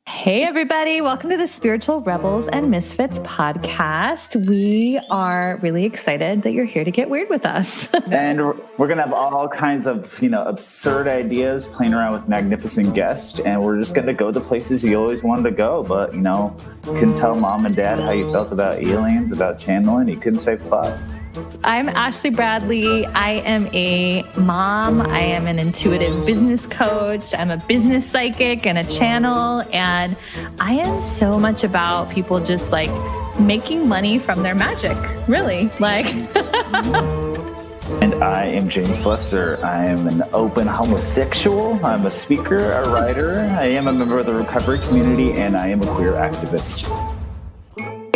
Hey, everybody. Welcome to the Spiritual Rebels and Misfits podcast. We are really excited that you're here to get weird with us. And we're going to have all kinds of, absurd ideas, playing around with magnificent guests. And we're just going to go the places you always wanted to go. But, you couldn't tell mom and dad how you felt about aliens, about channeling. You couldn't say fuck. I'm Ashley Bradley. I am a mom. I am an intuitive business coach. I'm a business psychic and a channel. And I am so much about people just like making money from their magic, really. And I am James Lester. I am an open homosexual. I'm a speaker, a writer. I am a member of the recovery community, and I am a queer activist.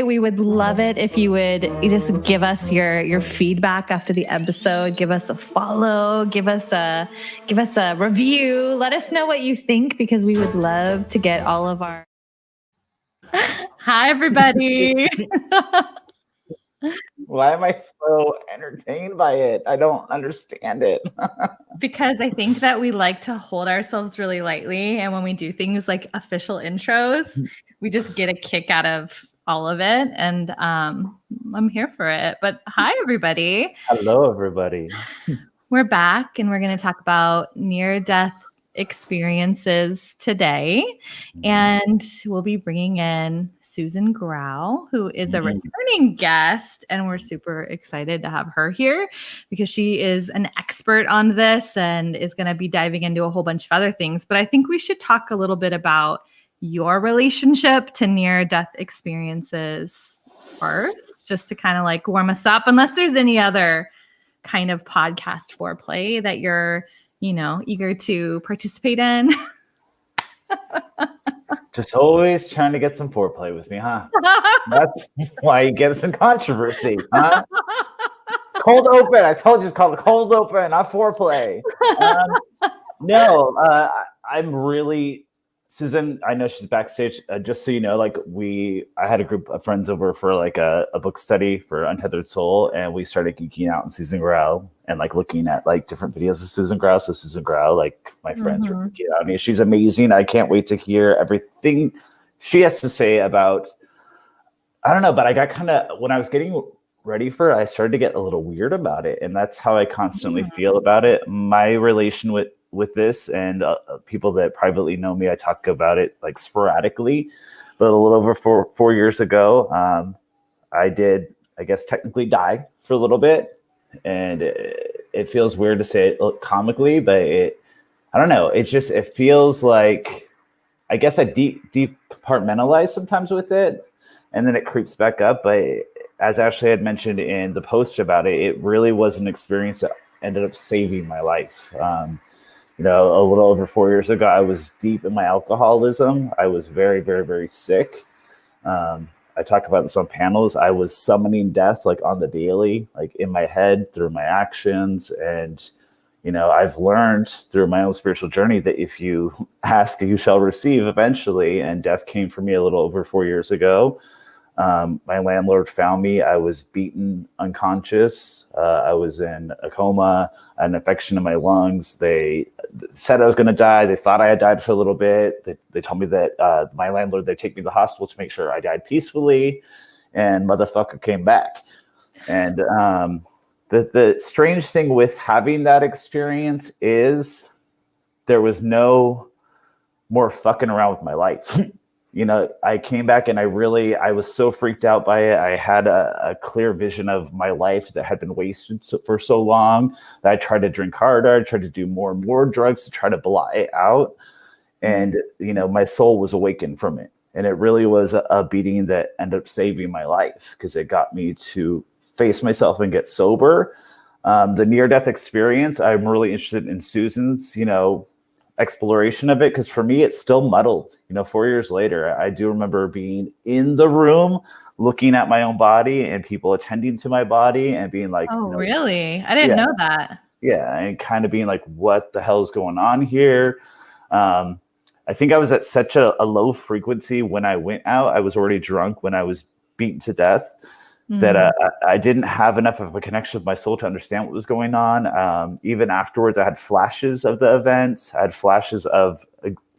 We would love it if you would just give us your feedback after the episode. Give us a follow. Give us a review. Let us know what you think, because we would love to get all of our. Hi, everybody. Why am I so entertained by it? I don't understand it. Because I think that we like to hold ourselves really lightly, and when we do things like official intros, we just get a kick out of all of it, and I'm here for it. But hi, everybody. Hello, everybody. We're back, and we're going to talk about near-death experiences today, and we'll be bringing in Susan Grau, who is a returning guest, and we're super excited to have her here because she is an expert on this and is going to be diving into a whole bunch of other things. But I think we should talk a little bit about your relationship to near-death experiences first, just to kind of like warm us up, unless there's any other kind of podcast foreplay that you're, eager to participate in. Just always trying to get some foreplay with me, huh? That's why you get some controversy, huh? Cold open. I told you it's called cold open, not foreplay. I'm really... Susan, I know she's backstage. Just so you know, I had a group of friends over for a book study for Untethered Soul, and we started geeking out on Susan Grau and looking at different videos of Susan Grau. So Susan Grau, my friends were geeking out on me. She's amazing. I can't wait to hear everything she has to say about. I don't know, but I got when I was getting ready for it, I started to get a little weird about it, and that's how I constantly feel about it. My relation with this, and people that privately know me, I talk about it sporadically, but a little over four years ago, I did, I guess, technically die for a little bit, and it feels weird to say it comically, but I don't know, it feels like, I guess I deep compartmentalize sometimes with it, and then it creeps back up. But as Ashley had mentioned in the post about it, it really was an experience that ended up saving my life. A little over 4 years ago, I was deep in my alcoholism. I was very, very, very sick. I talk about this on panels. I was summoning death on the daily, in my head through my actions. And, I've learned through my own spiritual journey that if you ask, you shall receive eventually. And death came for me a little over 4 years ago. My landlord found me. I was beaten unconscious. I was in a coma, an infection in my lungs. They said I was going to die. They thought I had died for a little bit. They told me that my landlord, they'd take me to the hospital to make sure I died peacefully, and motherfucker came back. And the strange thing with having that experience is there was no more fucking around with my life. I came back and I was so freaked out by it. I had a clear vision of my life that had been wasted for so long that I tried to drink harder. I tried to do more and more drugs to try to blot it out. And, my soul was awakened from it. And it really was a beating that ended up saving my life, because it got me to face myself and get sober. The near-death experience, I'm really interested in Susan's, exploration of it, because for me it's still muddled. 4 years later, I do remember being in the room looking at my own body and people attending to my body and being like, oh, really? I didn't know that. Yeah, and kind of being like, what the hell is going on here? I think I was at such a low frequency when I went out. I was already drunk when I was beaten to death, that I didn't have enough of a connection with my soul to understand what was going on. Even afterwards, I had flashes of the events. I had flashes of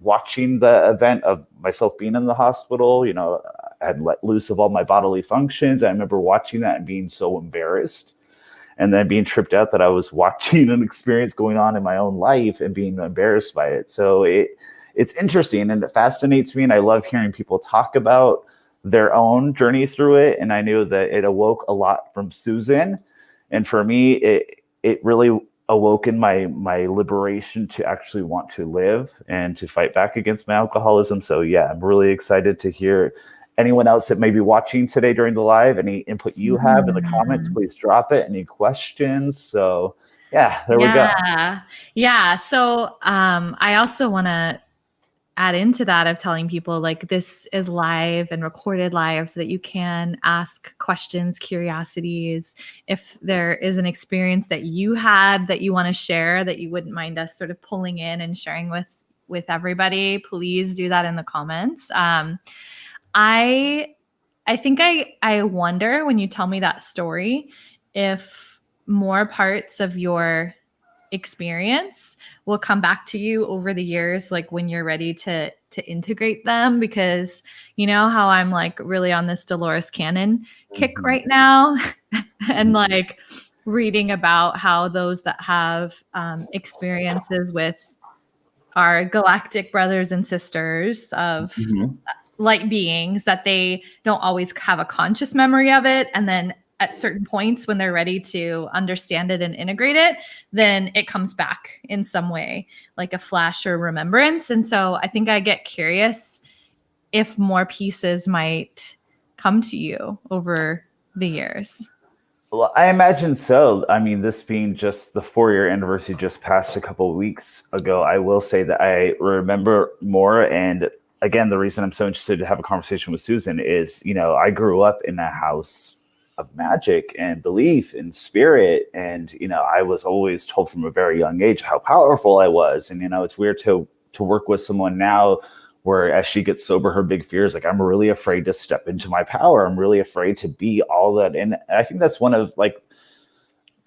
watching the event of myself being in the hospital. You know, I had let loose of all my bodily functions. I remember watching that and being so embarrassed, and then being tripped out that I was watching an experience going on in my own life and being embarrassed by it. So it's interesting and it fascinates me. And I love hearing people talk about their own journey through it. And I knew that it awoke a lot from Susan. And for me, it really awoken my liberation to actually want to live and to fight back against my alcoholism. So yeah, I'm really excited to hear anyone else that may be watching today during the live, any input you have in the comments, please drop it. Any questions? So yeah, there we go. Yeah. So I also want to add into that of telling people like this is live and recorded live so that you can ask questions, curiosities. If there is an experience that you had that you want to share that you wouldn't mind us sort of pulling in and sharing with everybody, please do that in the comments. I think I wonder when you tell me that story if more parts of your experience will come back to you over the years, like when you're ready to integrate them, because you know how I'm like really on this Dolores Cannon kick right now and like reading about how those that have experiences with our galactic brothers and sisters of light beings, that they don't always have a conscious memory of it. And then at certain points when they're ready to understand it and integrate it, then it comes back in some way, like a flash or remembrance. And so I think I get curious if more pieces might come to you over the years. Well, I imagine so. I mean, this being just the 4-year anniversary just passed a couple of weeks ago, I will say that I remember more. And again, the reason I'm so interested to have a conversation with Susan is, you know, I grew up in a house of magic and belief and spirit. And, you know, I was always told from a very young age how powerful I was. And, you know, it's weird to work with someone now where as she gets sober, her big fear is like, I'm really afraid to step into my power. I'm really afraid to be all that. And I think that's one of like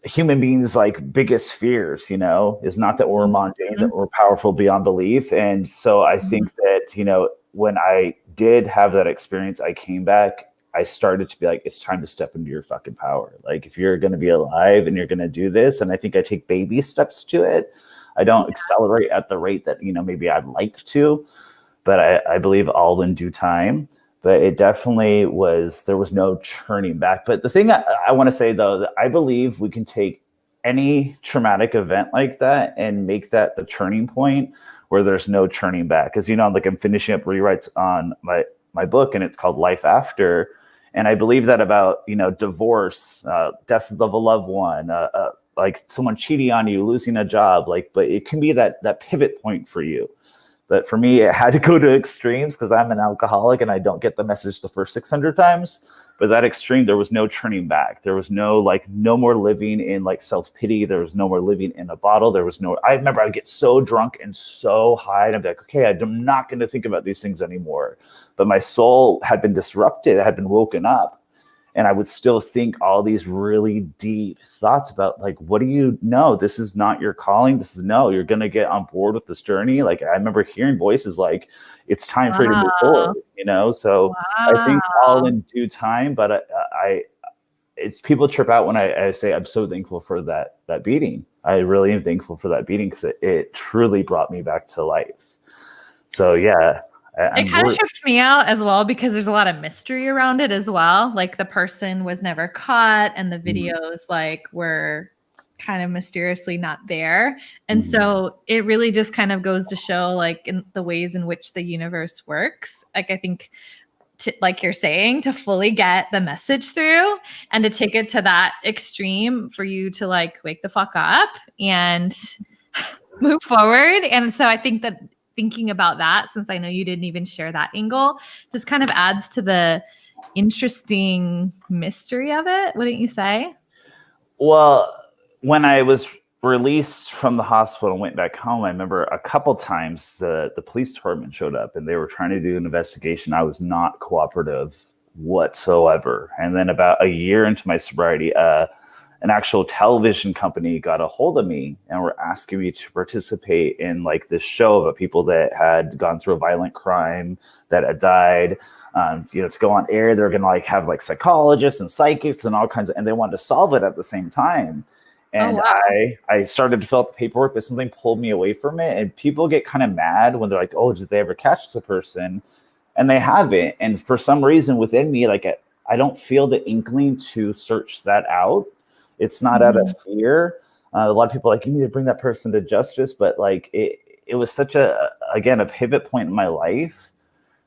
human beings' like biggest fears, you know, is not that we're mundane, that we're powerful beyond belief. And so I think that, you know, when I did have that experience, I came back, I started to be like, it's time to step into your fucking power. Like if you're going to be alive and you're going to do this, and I think I take baby steps to it. I don't accelerate at the rate that, you know, maybe I'd like to, but I believe all in due time. But it definitely was, there was no turning back. But the thing I want to say, though, that I believe we can take any traumatic event like that and make that the turning point where there's no turning back. Because, you know, like I'm finishing up rewrites on my book, and it's called Life After. And I believe that about, you know, divorce, death of a loved one, like someone cheating on you, losing a job, like, but it can be that pivot point for you. But for me, it had to go to extremes because I'm an alcoholic and I don't get the message the first 600 times. But that extreme, there was no turning back. There was no more living in like self-pity. There was no more living in a bottle. There was no, I remember I would get so drunk and so high and I'd be like, okay, I'm not going to think about these things anymore. But my soul had been disrupted. It had been woken up. And I would still think all these really deep thoughts about like, what do you know? This is not your calling. This is no, you're going to get on board with this journey. Like I remember hearing voices like, it's time for you to move forward, you know? So I think all in due time, but it's people trip out when I say, I'm so thankful for that beating. I really am thankful for that beating because it truly brought me back to life. So yeah. It kind of trips me out as well because there's a lot of mystery around it as well. Like the person was never caught and the videos like were kind of mysteriously not there. And so it really just kind of goes to show like in the ways in which the universe works. Like I think like you're saying, to fully get the message through and to take it to that extreme for you to like wake the fuck up and move forward. And so I think that thinking about that, since I know you didn't even share that angle, just kind of adds to the interesting mystery of it, wouldn't you say? Well, when I was released from the hospital and went back home, I remember a couple times the police department showed up and they were trying to do an investigation. I was not cooperative whatsoever. And then about a year into my sobriety, an an actual television company got a hold of me and were asking me to participate in like this show about people that had gone through a violent crime, that had died. To go on air, they're going to like have like psychologists and psychics and all kinds of, and they wanted to solve it at the same time. And I started to fill out the paperwork, but something pulled me away from it. And people get kind of mad when they're like, oh, did they ever catch the person? And they haven't. And for some reason within me, like I don't feel the inkling to search that out. It's not out of fear. A lot of people are like, you need to bring that person to justice. But like it was such a pivot point in my life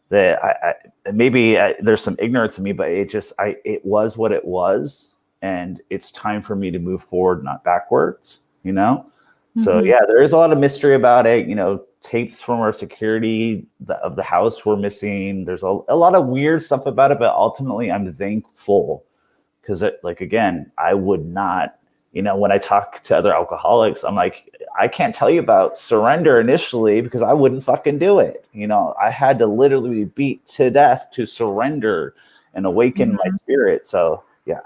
that there's some ignorance in me, but it was what it was. And it's time for me to move forward, not backwards, So yeah, there is a lot of mystery about it. Tapes from our security of the house were missing. There's a lot of weird stuff about it, but ultimately I'm thankful because again, I would not, when I talk to other alcoholics, I'm like, I can't tell you about surrender initially because I wouldn't fucking do it. I had to literally be beat to death to surrender and awaken my spirit. So yeah.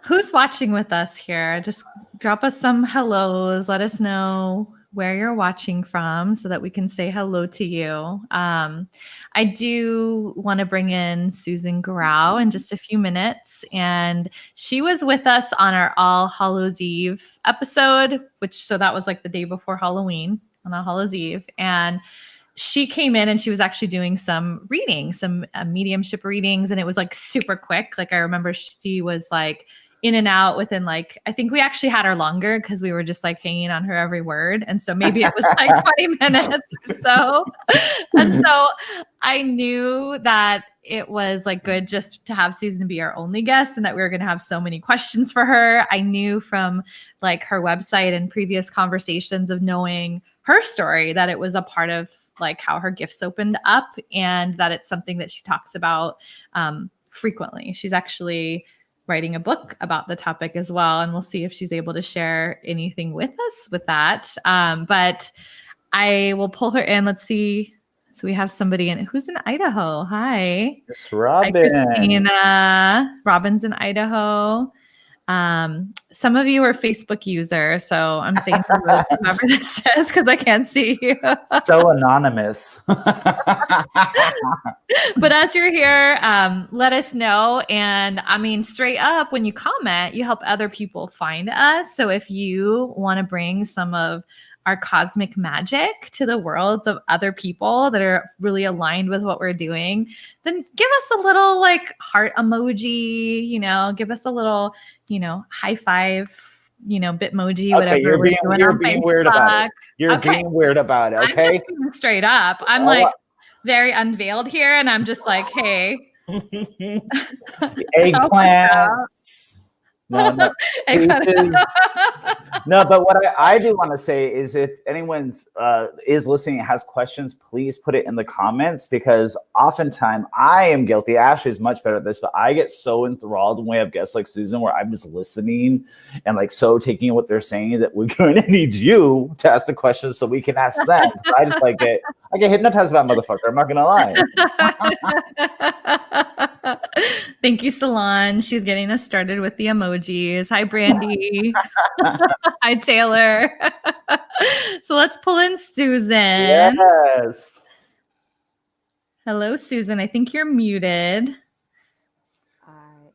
Who's watching with us here? Just drop us some hellos. Let us know where you're watching from so that we can say hello to you. I do want to bring in Susan Grau in just a few minutes. And she was with us on our All Hallows Eve episode, so that was like the day before Halloween on All Hallows Eve. And she came in and she was actually doing some readings, some mediumship readings. And it was like super quick. Like I remember she was like in and out within like, I think we actually had her longer because we were just like hanging on her every word. And so maybe it was like 20 minutes or so. And so I knew that it was like good just to have Susan be our only guest and that we were going to have so many questions for her. I knew from like her website and previous conversations of knowing her story that it was a part of like how her gifts opened up and that it's something that she talks about frequently. She's actually writing a book about the topic as well. And we'll see if she's able to share anything with us with that. But I will pull her in. Let's see. So we have somebody who's in Idaho. Hi. It's Robin. Hi, Christina. Robin's in Idaho. Some of you are Facebook users, so I'm saying hello to whoever this is because I can't see you. So anonymous. But as you're here, let us know. And I mean, straight up, when you comment, you help other people find us. So if you want to bring some of our cosmic magic to the worlds of other people that are really aligned with what we're doing, then give us a little like heart emoji, give us a little, high five, Bitmoji, whatever. You're being weird about it. You're being weird about it. Okay. I'm just straight up. I'm like very unveiled here. And I'm just like, hey. Eggplants. No, but what I do want to say is if anyone is listening and has questions, please put it in the comments because oftentimes I am guilty. Ashley is much better at this, but I get so enthralled when we have guests like Susan where I'm just listening and like so taking in what they're saying that we're going to need you to ask the questions so we can ask them. I just I get hypnotized by that motherfucker. I'm not going to lie. Thank you, Salon. She's getting us started with the emojis. Hi, Brandy. Hi, Taylor. So let's pull in Susan. Yes. Hello, Susan. I think you're muted.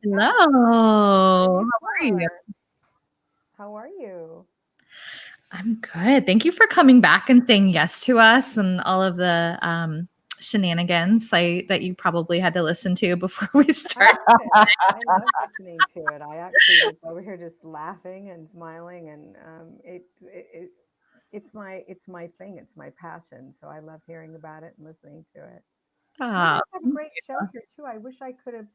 Hello. How are you? How are you? I'm good. Thank you for coming back and saying yes to us and all of the shenanigans that you probably had to listen to before we started. I love listening to it. I actually was over here just laughing and smiling, and it's my thing. It's my passion. So I love hearing about it and listening to it. You guys have a great show here too. I wish I could have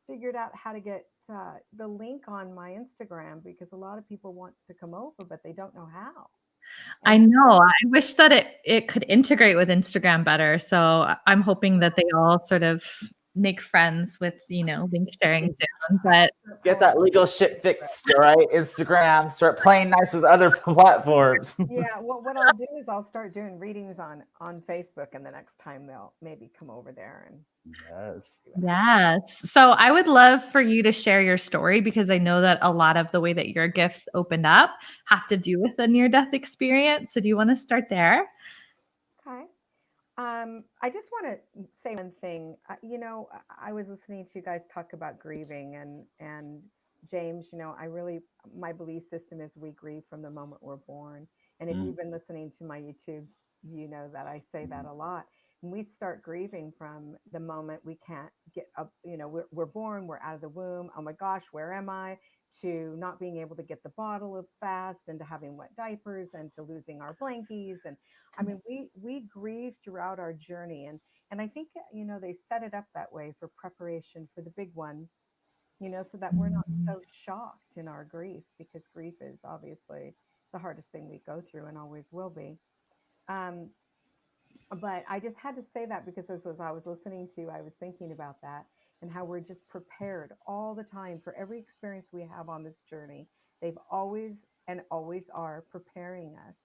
figured out how to get the link on my Instagram because a lot of people want to come over, but they don't know how. I know. I wish that it could integrate with Instagram better. So I'm hoping that they all sort of make friends with, link sharing soon, but get that legal shit fixed, all right? Instagram, start playing nice with other platforms. Yeah, well, what I'll do is I'll start doing readings on Facebook, and the next time they'll maybe come over there and Yes. Yes. So I would love for you to share your story, because I know that a lot of the way that your gifts opened up have to do with a near-death experience. So do you want to start there? Okay. I just want to say one thing. I was listening to you guys talk about grieving, and James, my belief system is we grieve from the moment we're born. And if you've been listening to my YouTube, you know that I say that a lot. And we start grieving from the moment we can't get up. We're born, we're out of the womb. Oh my gosh, where am I? To not being able to get the bottle of fast, and to having wet diapers, and to losing our blankies. And I mean, we grieve throughout our journey, and I think they set it up that way for preparation for the big ones, so that we're not so shocked in our grief, because grief is obviously the hardest thing we go through and always will be. Um, but I just had to say that, because as I was listening to you, I was thinking about that, and how we're just prepared all the time for every experience we have on this journey. They've always and always are preparing us.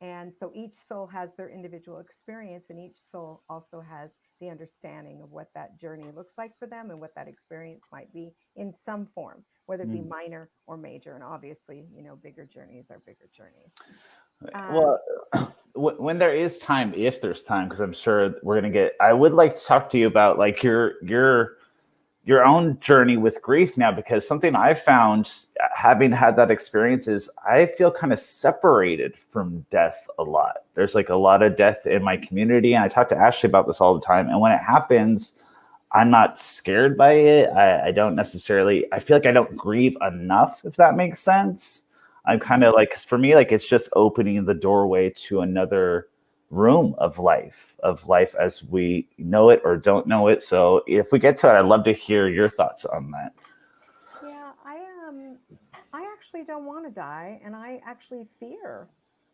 And so each soul has their individual experience, and each soul also has the understanding of what that journey looks like for them, and what that experience might be in some form, whether it be minor or major. And obviously, bigger journeys are bigger journeys. Well, when there is time, if there's time, because I'm sure we're going to get, I would like to talk to you about like your own journey with grief now, because something I found having had that experience is I feel kind of separated from death a lot. There's like a lot of death in my community, and I talk to Ashley about this all the time. And when it happens, I'm not scared by it. I don't necessarily, I feel like I don't grieve enough, if that makes sense. I'm kind of like, for me, like it's just opening the doorway to another room of life as we know it or don't know it. So if we get to it, I'd love to hear your thoughts on that. Yeah, I actually don't want to die, and I actually fear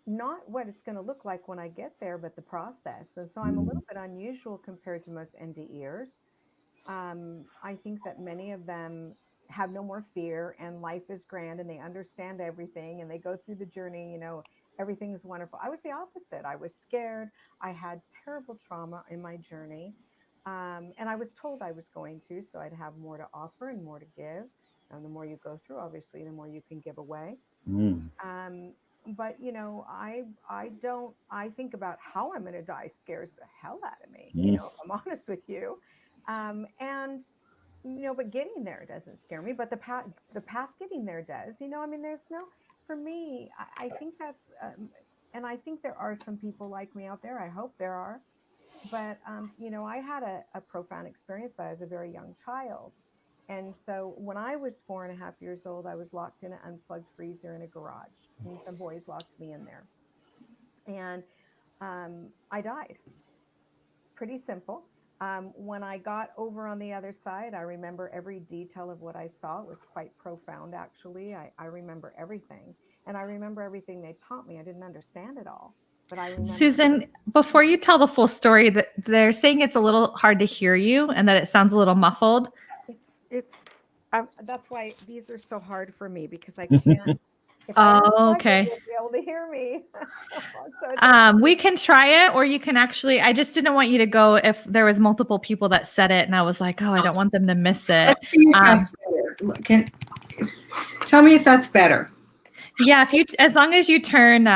not what it's going to look like when I get there, but the process. And so I'm a little bit unusual compared to most NDEers. I think that many of them have no more fear, and life is grand, and they understand everything, and they go through the journey, everything is wonderful. I was the opposite. I was scared. I had terrible trauma in my journey. And I was told I was going to, so I'd have more to offer and more to give. And the more you go through, obviously, the more you can give away. But I think about how I'm going to die scares the hell out of me, if I'm honest with you. And but getting there doesn't scare me, but the path getting there does. There's no, for me, I think that's, and I think there are some people like me out there. I hope there are, but I had a profound experience, but I was a very young child, and so when I was 4.5 years old, I was locked in an unplugged freezer in a garage, and some boys locked me in there, and I died. Pretty simple. When I got over on the other side, I remember every detail of what I saw. It was quite profound, actually. I remember everything. And I remember everything they taught me. I didn't understand it all. But I remember. Susan, before you tell the full story, that they're saying it's a little hard to hear you and that it sounds a little muffled. That's why these are so hard for me, because I can't. Okay. You'll be able to hear me. We can try it, or you can actually, I just didn't want you to go if there was multiple people that said it, and I was like, oh, I don't want them to miss it. Let's see if that's better. Tell me if that's better. Yeah, as long as you turn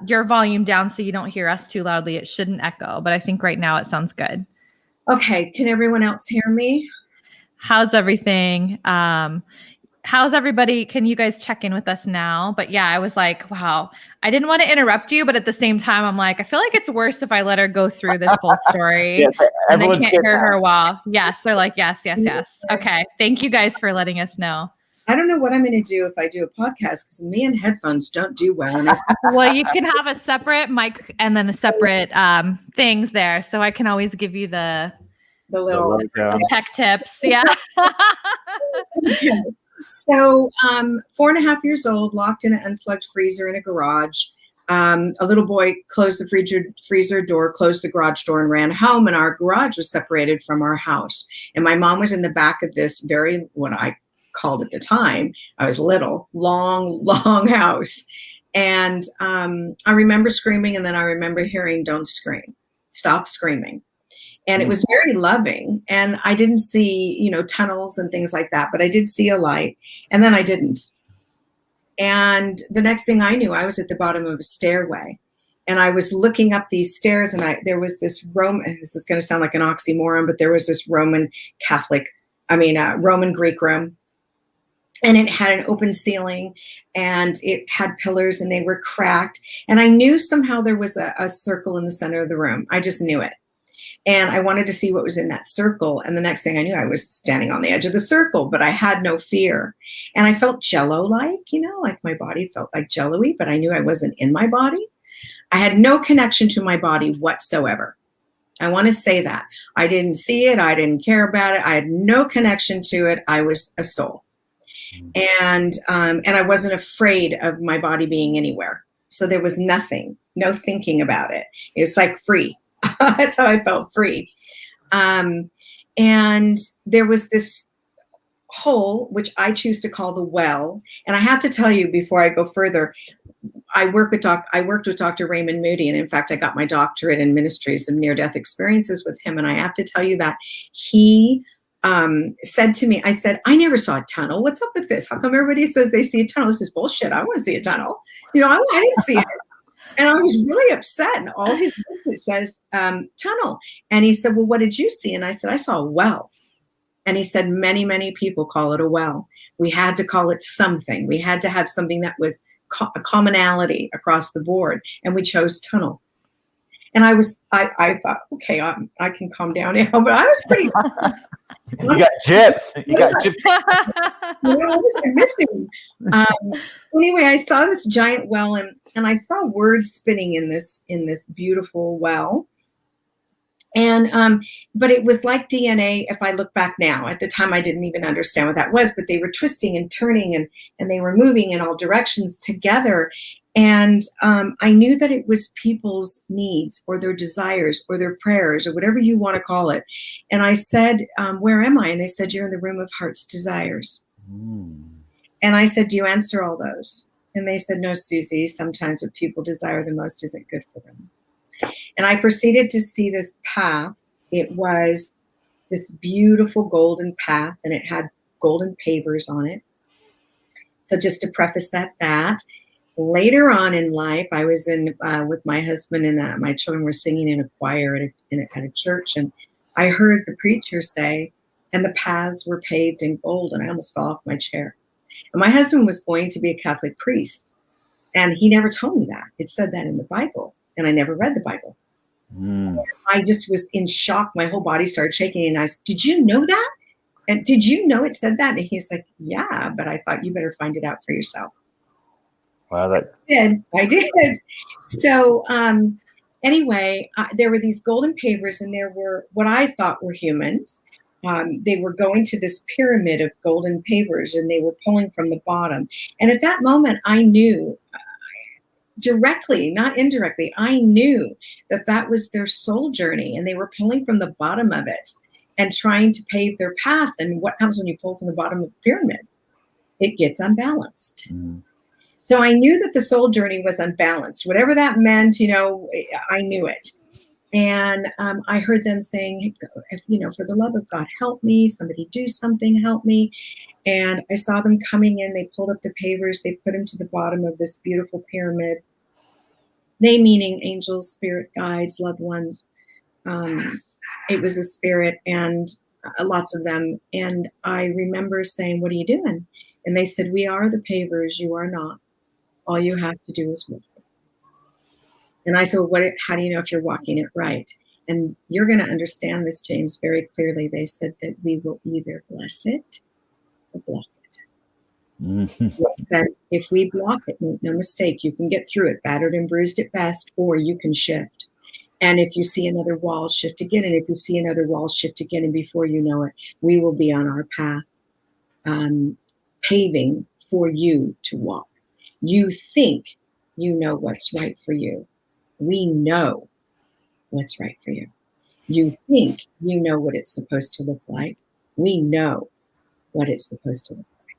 your volume down so you don't hear us too loudly, it shouldn't echo. But I think right now it sounds good. Okay, can everyone else hear me? How's everything? How's everybody? Can you guys check in with us now? But yeah, I was like, wow, I didn't want to interrupt you, but at the same time, I'm like, I feel like it's worse if I let her go through this whole story and they can't hear her well. Yes, they're like, yes. Okay, thank you guys for letting us know. I don't know what I'm going to do if I do a podcast, because me and headphones don't do well. Well, you can have a separate mic and then a separate things there, so I can always give you the little tech tips. Yeah. Okay. So 4.5 years old, locked in an unplugged freezer in a garage. A little boy closed the freezer door, closed the garage door, and ran home. And our garage was separated from our house. And my mom was in the back of this what I called at the time, I was little, long house. And I remember screaming, and then I remember hearing, "Don't scream, stop screaming." And it was very loving. And I didn't see, tunnels and things like that, but I did see a light, and then I didn't. And the next thing I knew, I was at the bottom of a stairway, and I was looking up these stairs, and there was this this is going to sound like an oxymoron, but there was this Roman Greek room, and it had an open ceiling, and it had pillars, and they were cracked. And I knew somehow there was a circle in the center of the room. I just knew it. And I wanted to see what was in that circle. And the next thing I knew, I was standing on the edge of the circle, but I had no fear. And I felt jello-like, like my body felt like jello-y, but I knew I wasn't in my body. I had no connection to my body whatsoever. I want to say that. I didn't see it. I didn't care about it. I had no connection to it. I was a soul. And I wasn't afraid of my body being anywhere. So there was nothing, no thinking about it. It was like free. That's how I felt, free. And there was this hole, which I choose to call the well. And I have to tell you before I go further, I worked with Dr. Raymond Moody. And in fact, I got my doctorate in ministries of near-death experiences with him. And I have to tell you that he said to me, I said, "I never saw a tunnel. What's up with this? How come everybody says they see a tunnel? This is bullshit. I want to see a tunnel. I didn't see it." And I was really upset. And all his booklet says tunnel. And he said, "Well, what did you see?" And I said, "I saw a well." And he said, "Many, many people call it a well. We had to call it something. We had to have something that was a commonality across the board. And we chose tunnel." And I thought, okay, I can calm down now. But I was pretty. You got gyps. You got gyps. I was missing. Anyway, I saw this giant well, and I saw words spinning in this beautiful well. And but it was like DNA. If I look back now, at the time I didn't even understand what that was, but they were twisting and turning, and they were moving in all directions together. And I knew that it was people's needs or their desires or their prayers or whatever you want to call it. And I said, "Where am I?" And they said, "You're in the room of heart's desires." And I said, "Do you answer all those?" And they said, "No, Susie, sometimes what people desire the most isn't good for them." And I proceeded to see this path. It was this beautiful golden path, and it had golden pavers on it. So just to preface that, later on in life, I was in with my husband, and my children were singing in a choir at a church, and I heard the preacher say, "And the paths were paved in gold," and I almost fell off my chair. And my husband was going to be a Catholic priest, and he never told me that. It said that in the Bible, and I never read the Bible. I just was in shock. My whole body started shaking, and I said, "Did you know that? And did you know it said that?" And he's like, "Yeah, but I thought you better find it out for yourself." Wow, I did. So anyway, there were these golden pavers, and there were what I thought were humans. They were going to this pyramid of golden pavers, and they were pulling from the bottom. And at that moment, I knew directly, not indirectly, I knew that was their soul journey, and they were pulling from the bottom of it and trying to pave their path. And what happens when you pull from the bottom of the pyramid? It gets unbalanced. So I knew that the soul journey was unbalanced. Whatever that meant, I knew it. And I heard them saying, "For the love of God, help me. Somebody do something, help me." And I saw them coming in. They pulled up the pavers. They put them to the bottom of this beautiful pyramid. They meaning angels, spirit guides, loved ones. It was a spirit, and lots of them. And I remember saying, "What are you doing?" And they said, "We are the pavers. You are not. All you have to do is walk." And I said, "Well, how do you know if you're walking it right?" And you're going to understand this, James, very clearly. They said that we will either bless it or block it. They said, if we block it, make no mistake, you can get through it, battered and bruised at best, or you can shift. And if you see another wall, shift again. And if you see another wall, shift again. And before you know it, we will be on our path, paving for you to walk. You think you know what's right for you. We know what's right for you. You think you know what it's supposed to look like. We know what it's supposed to look like.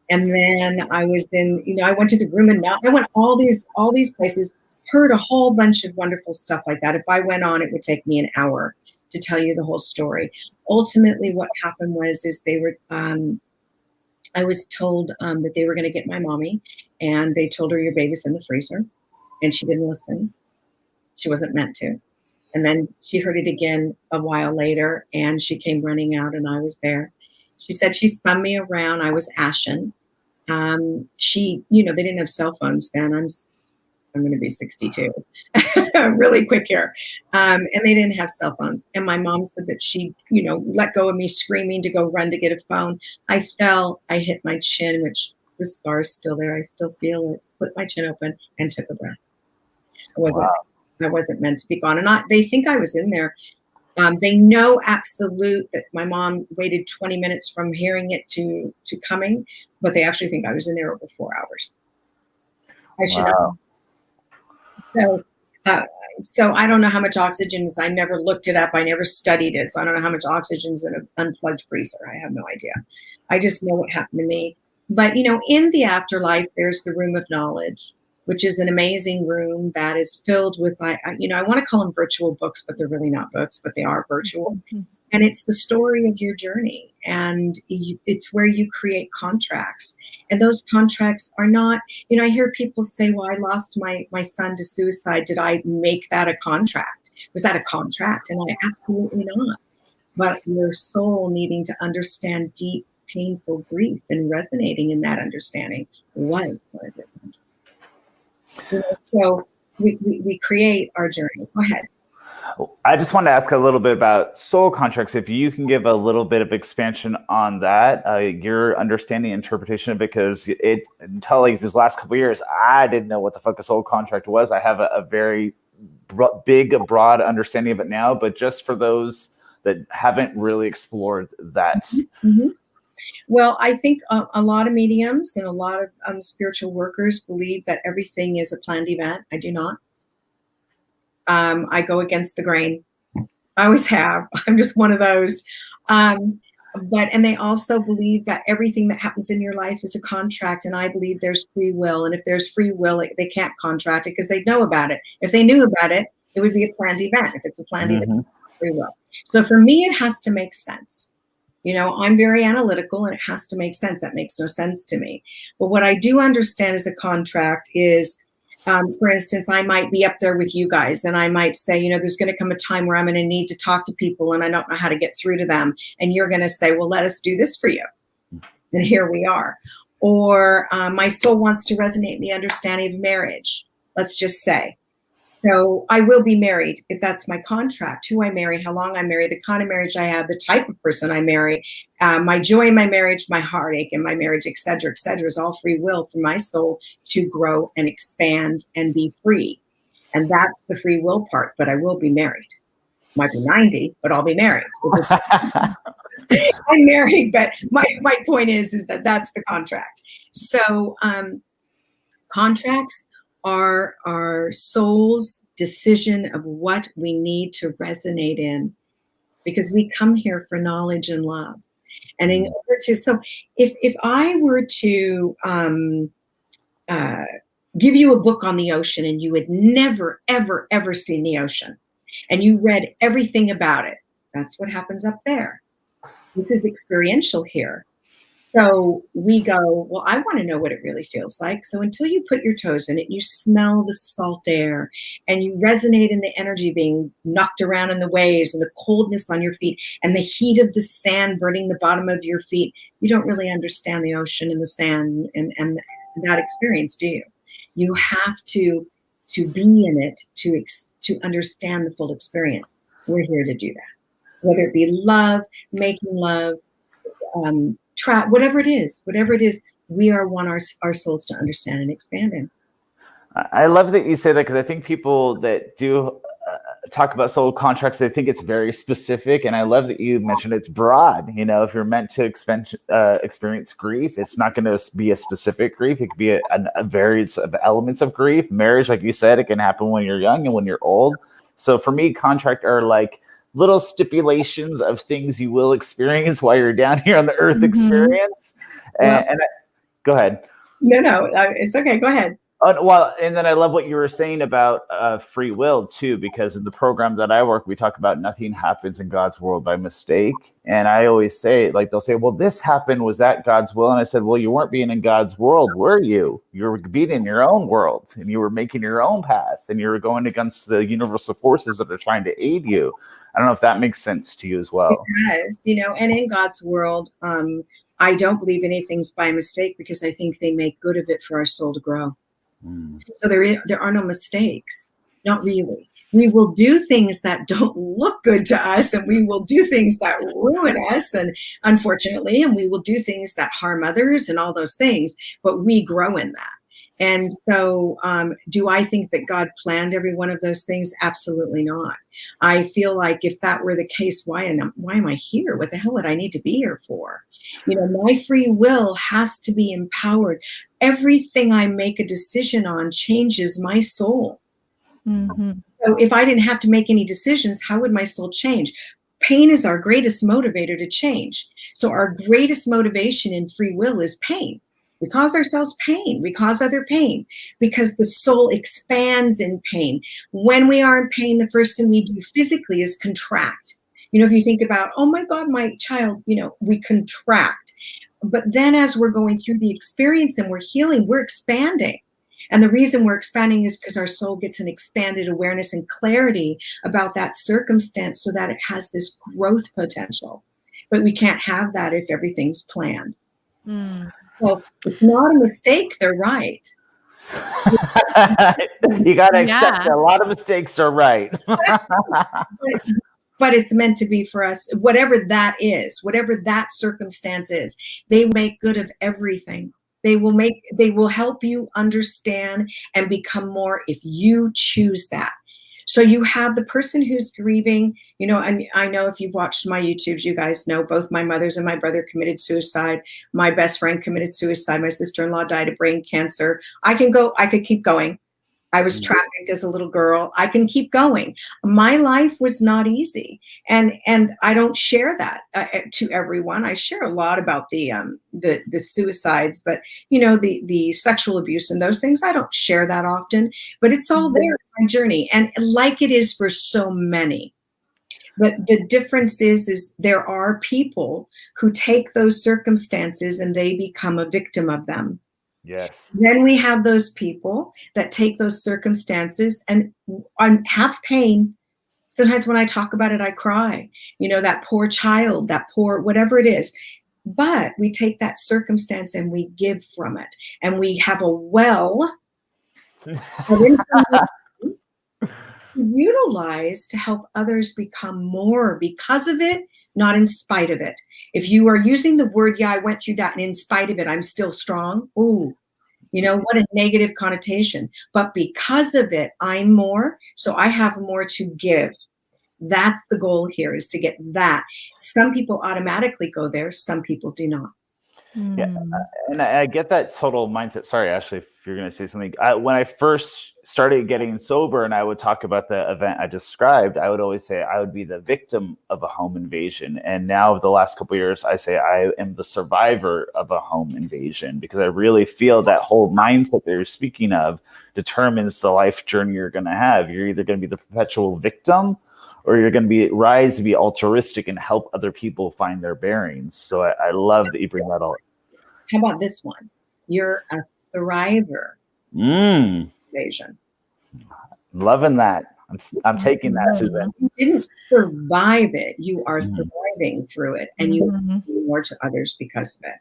And then I was in, I went to the room, and now I went all these places, heard a whole bunch of wonderful stuff like that. If I went on, it would take me an hour to tell you the whole story. Ultimately, what happened is they were, I was told that they were going to get my mommy, and they told her, your baby's in the freezer, and she didn't listen. She wasn't meant to. And then she heard it again a while later, and she came running out, and I was there. She said she spun me around. I was ashen. They didn't have cell phones then. I'm going to be 62, really quick here. And they didn't have cell phones. And my mom said that she, let go of me screaming to go run to get a phone. I fell, I hit my chin, which the scar is still there. I still feel it. Split my chin open and took a breath. I wasn't meant to be gone. And they think I was in there. They know absolute that my mom waited 20 minutes from hearing it to coming, but they actually think I was in there over 4 hours. I should have. So I don't know how much oxygen is. I never looked it up. I never studied it. So I don't know how much oxygen is in an unplugged freezer. I have no idea. I just know what happened to me. But, in the afterlife, there's the room of knowledge, which is an amazing room that is filled with, I want to call them virtual books, but they're really not books, but they are virtual. Mm-hmm. And it's the story of your journey. And it's where you create contracts. And those contracts are not, I hear people say, well, I lost my son to suicide. Did I make that a contract? Was that a contract? And I absolutely not. But your soul needing to understand deep, painful grief and resonating in that understanding was part of it. So we create our journey. Go ahead. I just want to ask a little bit about soul contracts. If you can give a little bit of expansion on that, your understanding, interpretation, because until like these last couple of years, I didn't know what the fuck a soul contract was. I have a very broad understanding of it now, but just for those that haven't really explored that. Mm-hmm. Well, I think a lot of mediums and a lot of spiritual workers believe that everything is a planned event. I do not. I go against the grain. I always have. I'm just one of those. And they also believe that everything that happens in your life is a contract. And I believe there's free will. And if there's free will, they can't contract it because they know about it. If they knew about it, it would be a planned event. If it's a planned event, free will. So for me, it has to make sense. I'm very analytical, and it has to make sense. That makes no sense to me. But what I do understand as a contract is, for instance, I might be up there with you guys, and I might say, there's going to come a time where I'm going to need to talk to people, and I don't know how to get through to them. And you're going to say, well, let us do this for you. And here we are. Or my soul wants to resonate in the understanding of marriage, let's just say. So I will be married if that's my contract, who I marry, how long I marry, the kind of marriage I have, the type of person I marry, my joy in my marriage, my heartache in my marriage, et cetera, is all free will for my soul to grow and expand and be free. And that's the free will part, but I will be married. Might be 90, but I'll be married. I'm married, but my point is that that's the contract. So contracts are our soul's decision of what we need to resonate in, because we come here for knowledge and love. And in order to, so if I were to give you a book on the ocean and you had never, ever, ever seen the ocean, and you read everything about it, that's what happens up there. This is experiential here. So we go, well, I want to know what it really feels like. So until you put your toes in it, you smell the salt air and you resonate in the energy being knocked around in the waves and the coldness on your feet and the heat of the sand burning the bottom of your feet. You don't really understand the ocean and the sand and that experience, do you? You have to be in it to understand the full experience. We're here to do that. Whether it be love, making love, whatever it is, we want our souls to understand and expand in. I love that you say that, because I think people that do talk about soul contracts, I think it's very specific, and I love that you mentioned it's broad. You know, if you're meant to experience grief, it's not going to be a specific grief. It could be a variance of elements of grief. Marriage, like you said, it can happen when you're young and when you're old. So for me, contract are like little stipulations of things you will experience while you're down here on the earth experience. Go ahead. No, it's okay. Go ahead. Well, and then I love what you were saying about free will too, because in the program that I work, we talk about nothing happens in God's world by mistake. And I always say, like, they'll say, well, this happened. Was that God's will? And I said, well, you weren't being in God's world, were you? You were being in your own world, and you were making your own path, and you were going against the universal forces that are trying to aid you. I don't know if that makes sense to you as well. It does, you know, and in God's world, I don't believe anything's by mistake, because I think they make good of it for our soul to grow. So there are no mistakes, not really. We will do things that don't look good to us, and we will do things that ruin us, and unfortunately, and we will do things that harm others and all those things, but we grow in that. And so do I think that God planned every one of those things? Absolutely not. I feel like if that were the case, why am I here? What the hell would I need to be here for? You know, my free will has to be empowered. Everything I make a decision on changes my soul. Mm-hmm. So if I didn't have to make any decisions, how would my soul change? Pain is our greatest motivator to change. So our greatest motivation in free will is pain. We cause ourselves pain. We cause other pain because the soul expands in pain. When we are in pain, the first thing we do physically is contract. You know, if you think about, oh my God, my child, you know, we contract. But then as we're going through the experience and we're healing, we're expanding. And the reason we're expanding is because our soul gets an expanded awareness and clarity about that circumstance so that it has this growth potential. But we can't have that if everything's planned. So it's not a mistake. They're right. You got to accept that a lot of mistakes are right. But it's meant to be for us, whatever that is, whatever that circumstance is. They make good of everything. They will help you understand and become more if you choose that. So you have the person who's grieving, you know, and I know if you've watched my YouTubes, you guys know both my mothers and my brother committed suicide. My best friend committed suicide. My sister-in-law died of brain cancer. I could keep going. I was trafficked as a little girl. I can keep going. My life was not easy, and I don't share that to everyone. I share a lot about the suicides, but you know, the sexual abuse and those things, I don't share that often. But it's all there in my journey, and like it is for so many. But the difference is there are people who take those circumstances and they become a victim of them. Yes. Then we have those people that take those circumstances and have pain. Sometimes when I talk about it, I cry. You know, that poor child, that poor whatever it is. But we take that circumstance and we give from it. And we have a well of information to utilize to help others become more because of it, not in spite of it. If you are using the word, yeah, I went through that, and in spite of it, I'm still strong. Ooh, you know, what a negative connotation. But because of it, I'm more, so I have more to give. That's the goal here, is to get that. Some people automatically go there. Some people do not. Yeah, and I get that total mindset. Sorry, Ashley, if you're going to say something. When I first started getting sober and I would talk about the event I described, I would always say I would be the victim of a home invasion. And now the last couple of years, I say I am the survivor of a home invasion, because I really feel that whole mindset that you're speaking of determines the life journey you're going to have. You're either going to be the perpetual victim, or you're going to rise to be altruistic and help other people find their bearings. So I love that you bring that up. How about this one? You're a thriver. Invasion. Loving that. I'm taking that, Susan. You didn't survive it. You are thriving through it, and you do more to others because of it.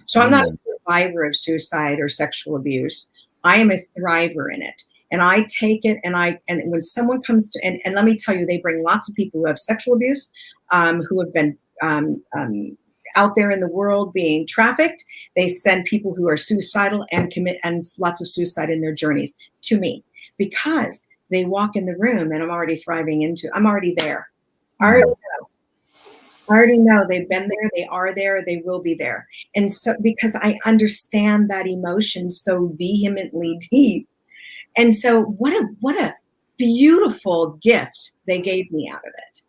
So I'm not a survivor of suicide or sexual abuse. I am a thriver in it. And I take it, and when someone comes to, and let me tell you, they bring lots of people who have sexual abuse, who have been out there in the world being trafficked. They send people who are suicidal and commit, and lots of suicide in their journeys to me, because they walk in the room and I'm already I'm already there. I already know they've been there, they are there, they will be there. And so, because I understand that emotion so vehemently deep. And so what a beautiful gift they gave me out of it.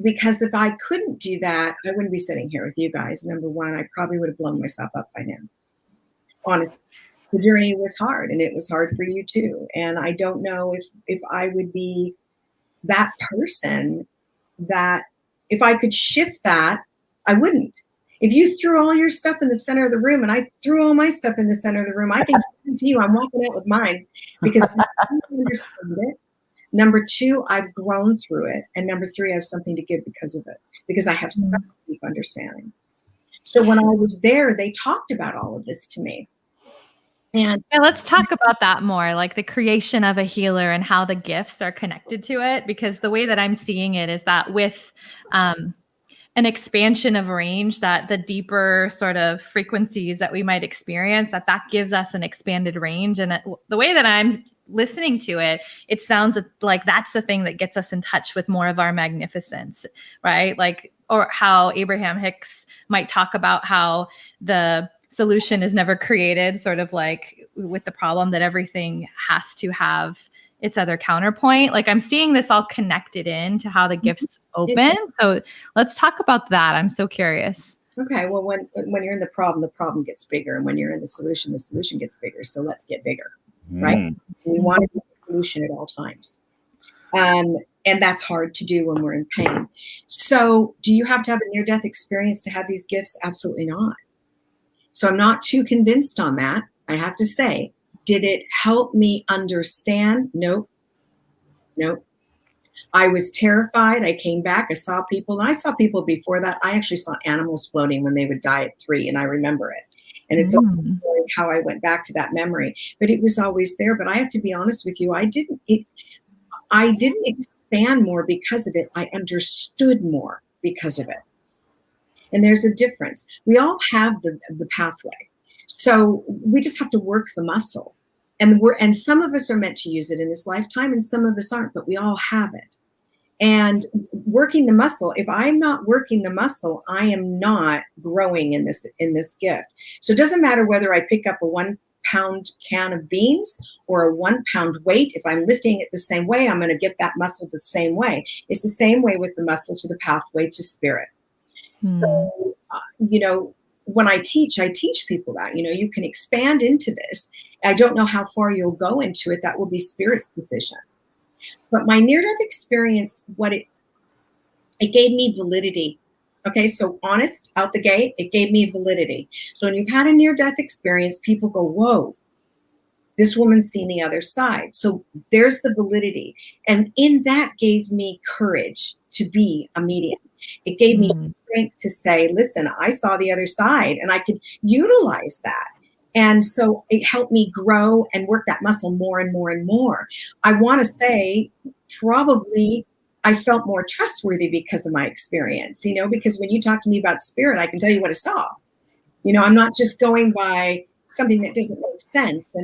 Because if I couldn't do that, I wouldn't be sitting here with you guys. Number one, I probably would have blown myself up by now. Honestly, the journey was hard, and it was hard for you too. And I don't know if I would be that person that if I could shift that, I wouldn't. If you threw all your stuff in the center of the room and I threw all my stuff in the center of the room, I can guarantee you I'm walking out with mine because I understand it. Number two, I've grown through it. And number three, I have something to give because of it, because I have such a deep understanding. So when I was there, they talked about all of this to me. And yeah, let's talk about that more, like the creation of a healer and how the gifts are connected to it. Because the way that I'm seeing it is that with an expansion of range, that the deeper sort of frequencies that we might experience, that gives us an expanded range. And the way that I'm listening to it, it sounds like that's the thing that gets us in touch with more of our magnificence, right? Like, or how Abraham Hicks might talk about how the solution is never created, sort of like with the problem that everything has to have its other counterpoint. Like I'm seeing this all connected in to how the gifts open. So let's talk about that. I'm so curious. Okay. Well, when you're in the problem gets bigger. And when you're in the solution gets bigger. So let's get bigger, right? We want to get the solution at all times. And that's hard to do when we're in pain. So do you have to have a near-death experience to have these gifts? Absolutely not. So I'm not too convinced on that. I have to say, did it help me understand? Nope. I was terrified. I came back. I saw people, and I saw people before that. I actually saw animals floating when they would die at 3, and I remember it. And it's how I went back to that memory. But it was always there. But I have to be honest with you, I didn't expand more because of it. I understood more because of it. And there's a difference. We all have the pathway. So we just have to work the muscle. And some of us are meant to use it in this lifetime and some of us aren't, but we all have it. And working the muscle, if I'm not working the muscle, I am not growing in this gift. So it doesn't matter whether I pick up a 1 pound can of beans or a 1 pound weight. If I'm lifting it the same way, I'm going to get that muscle the same way. It's the same way with the muscle to the pathway to spirit. So, when I teach people that, you can expand into this. I don't know how far you'll go into it. That will be spirit's decision. But my near-death experience, it gave me validity. Okay, so honest, out the gate, it gave me validity. So when you've had a near-death experience, people go, whoa, this woman's seen the other side. So there's the validity. And in that gave me courage to be a medium. It gave me strength to say, listen, I saw the other side and I could utilize that. And so it helped me grow and work that muscle more and more and more. I want to say probably I felt more trustworthy because of my experience, because when you talk to me about spirit, I can tell you what I saw. I'm not just going by something that doesn't make sense.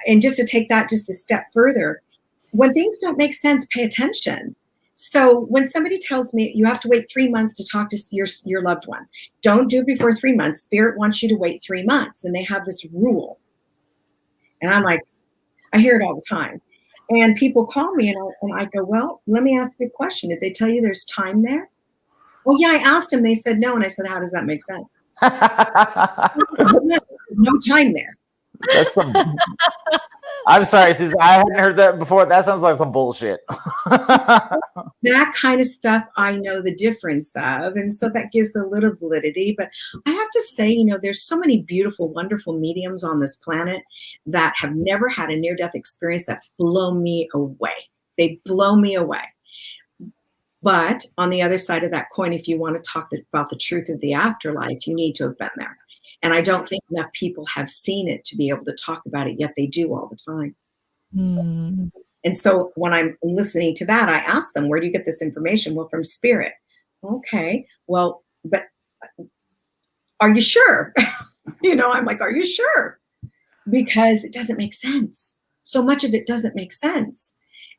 And just to take that just a step further, when things don't make sense, pay attention. So when somebody tells me you have to wait 3 months to talk to your loved one, don't do it before 3 months. Spirit wants you to wait 3 months. And they have this rule. And I'm like, I hear it all the time. And people call me and I go, well, let me ask you a question. Did they tell you there's time there? Well, yeah, I asked them. They said no. And I said, how does that make sense? No time there. That's some. I'm sorry, Susan. I hadn't heard that before. That sounds like some bullshit. That kind of stuff I know the difference of. And so that gives a little validity. But I have to say, there's so many beautiful, wonderful mediums on this planet that have never had a near-death experience that blow me away. They blow me away. But on the other side of that coin, if you want to talk about the truth of the afterlife, you need to have been there. And I don't think enough people have seen it to be able to talk about it, yet they do all the time. And so when I'm listening to that, I ask them, where do you get this information? Well, from spirit. Okay, well, but are you sure? I'm like, are you sure? Because it doesn't make sense. So much of it doesn't make sense.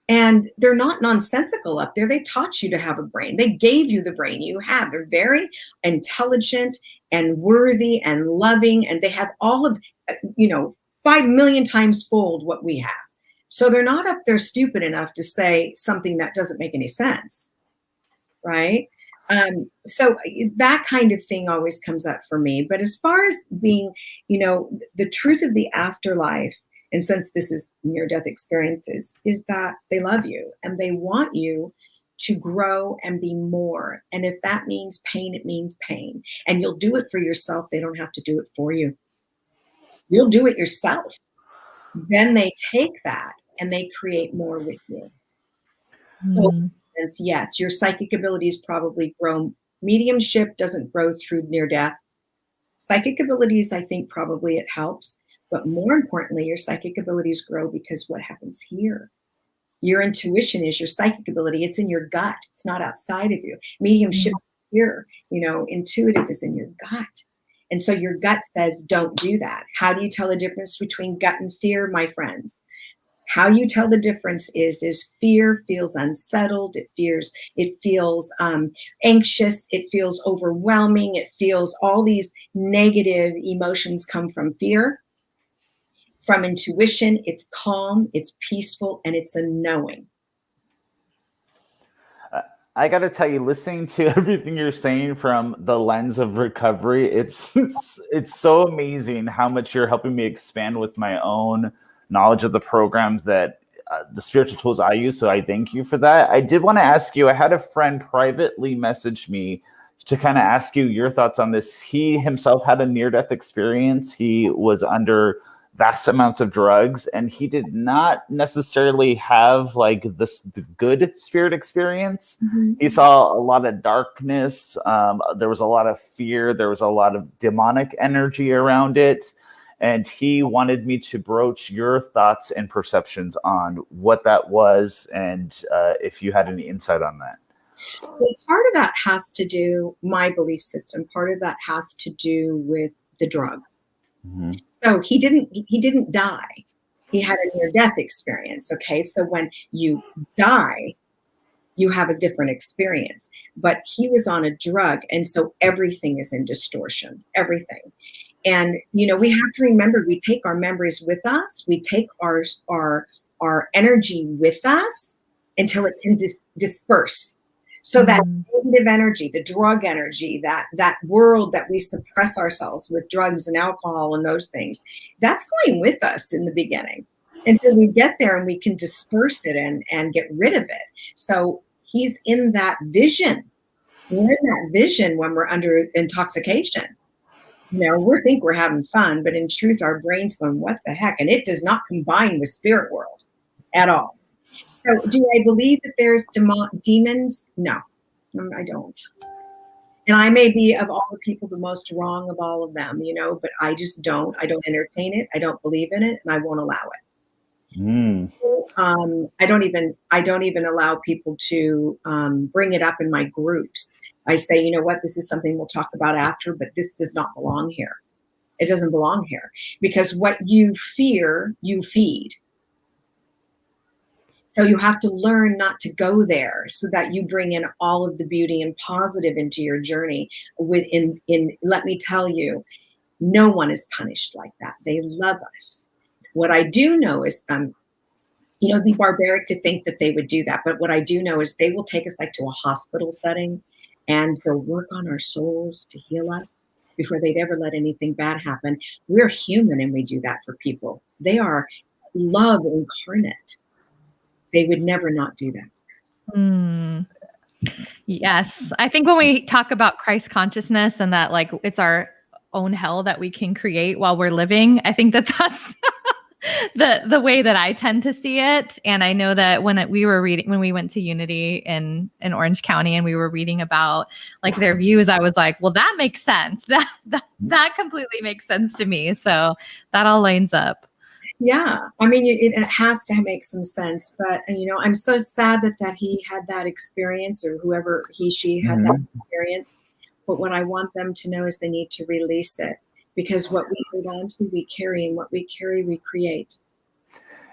And they're not nonsensical up there. They taught you to have a brain. They gave you the brain you have. They're very intelligent and worthy and loving. And they have all of, 5 million times fold what we have. So they're not up there stupid enough to say something that doesn't make any sense. Right? So that kind of thing always comes up for me. But as far as being, the truth of the afterlife, and since this is near-death experiences, is that they love you and they want you to grow and be more. And if that means pain, it means pain. And you'll do it for yourself. They don't have to do it for you. You'll do it yourself. Then they take that and they create more with you. So, yes, your psychic abilities probably grow. Mediumship doesn't grow through near-death. Psychic abilities, I think probably it helps. But more importantly, your psychic abilities grow because what happens here? Your intuition is your psychic ability. It's in your gut. It's not outside of you. Mediumship here, intuitive is in your gut. And so your gut says, don't do that. How do you tell the difference between gut and fear, my friends? How you tell the difference is fear feels unsettled. It feels anxious. It feels overwhelming. It feels all these negative emotions come from fear. From intuition, it's calm, it's peaceful, and it's a knowing. I got to tell you, listening to everything you're saying from the lens of recovery, it's so amazing how much you're helping me expand with my own knowledge of the programs that the spiritual tools I use. So I thank you for that. I did want to ask you, I had a friend privately message me to kind of ask you your thoughts on this. He himself had a near-death experience. He was under vast amounts of drugs, and he did not necessarily have the good spirit experience. Mm-hmm. He saw a lot of darkness. There was a lot of fear. There was a lot of demonic energy around it. And he wanted me to broach your thoughts and perceptions on what that was, and if you had any insight on that. Well, part of that has to do, my belief system, part of that has to do with the drug. Mm-hmm. So he didn't die. He had a near-death experience. Okay, so when you die, you have a different experience. But he was on a drug, and so everything is in distortion. Everything. And we have to remember, we take our memories with us. We take our energy with us until it can disperse. So that negative energy, the drug energy, that world that we suppress ourselves with drugs and alcohol and those things, that's going with us in the beginning. Until we get there and we can disperse it and get rid of it. So he's in that vision. We're in that vision when we're under intoxication. We think we're having fun, but in truth, our brain's going, what the heck? And it does not combine with spirit world at all. So do I believe that there's demons? No, I don't. And I may be, of all the people, the most wrong of all of them, but I just don't. I don't entertain it. I don't believe in it, and I won't allow it. So, I don't even allow people to bring it up in my groups. I say, you know what, this is something we'll talk about after, but this does not belong here. It doesn't belong here, because what you fear, you feed. So you have to learn not to go there, so that you bring in all of the beauty and positive into your journey. Let me tell you, no one is punished like that. They love us. What I do know is, it'd be barbaric to think that they would do that. But what I do know is they will take us to a hospital setting, and they'll work on our souls to heal us before they'd ever let anything bad happen. We're human, and we do that for people. They are love incarnate. They would never not do that for us. Yes. I think when we talk about Christ consciousness and that it's our own hell that we can create while we're living, I think that that's the way that I tend to see it. And I know that when we went to Unity in Orange County and we were reading about their views, I was like, well, that makes sense. That completely makes sense to me. So that all lines up. Yeah, I mean, it has to make some sense, but I'm so sad that he had that experience, or whoever she had that experience. But what I want them to know is they need to release it, because what we hold on to, we carry, and what we carry, we create.